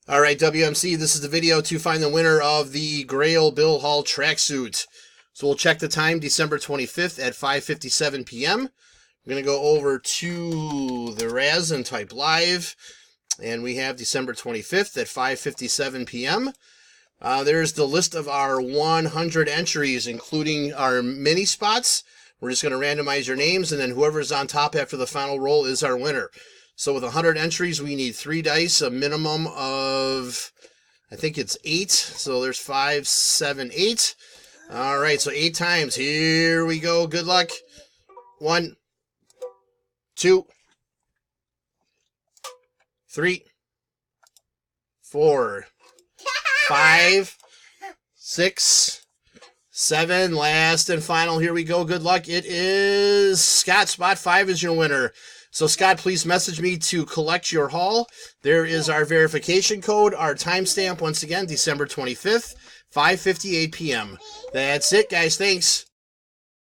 All right, WMC, this is the video to find the winner of the Grail Bill Hall tracksuit. So we'll check the time, December 25th at 5:57 p.m. I'm going to go over to the Raz and type live, and we have December 25th at 5:57 p.m. There's the list of our 100 entries, including our mini spots. We're just going to randomize your names, and then whoever's on top after the final roll is our winner. So with 100 entries, we need 3 dice, a minimum of, I think it's 8. So there's 5, 7, 8. All right, so 8 times. Here we go. Good luck. 1, 2, 3, 4, 5, 6, 7. Last and final. Here we go. Good luck. It is Scott. Spot 5 is your winner. So, Scott, please message me to collect your haul. There is our verification code, our timestamp, once again, December 25th, 5:58 p.m. That's it, guys. Thanks.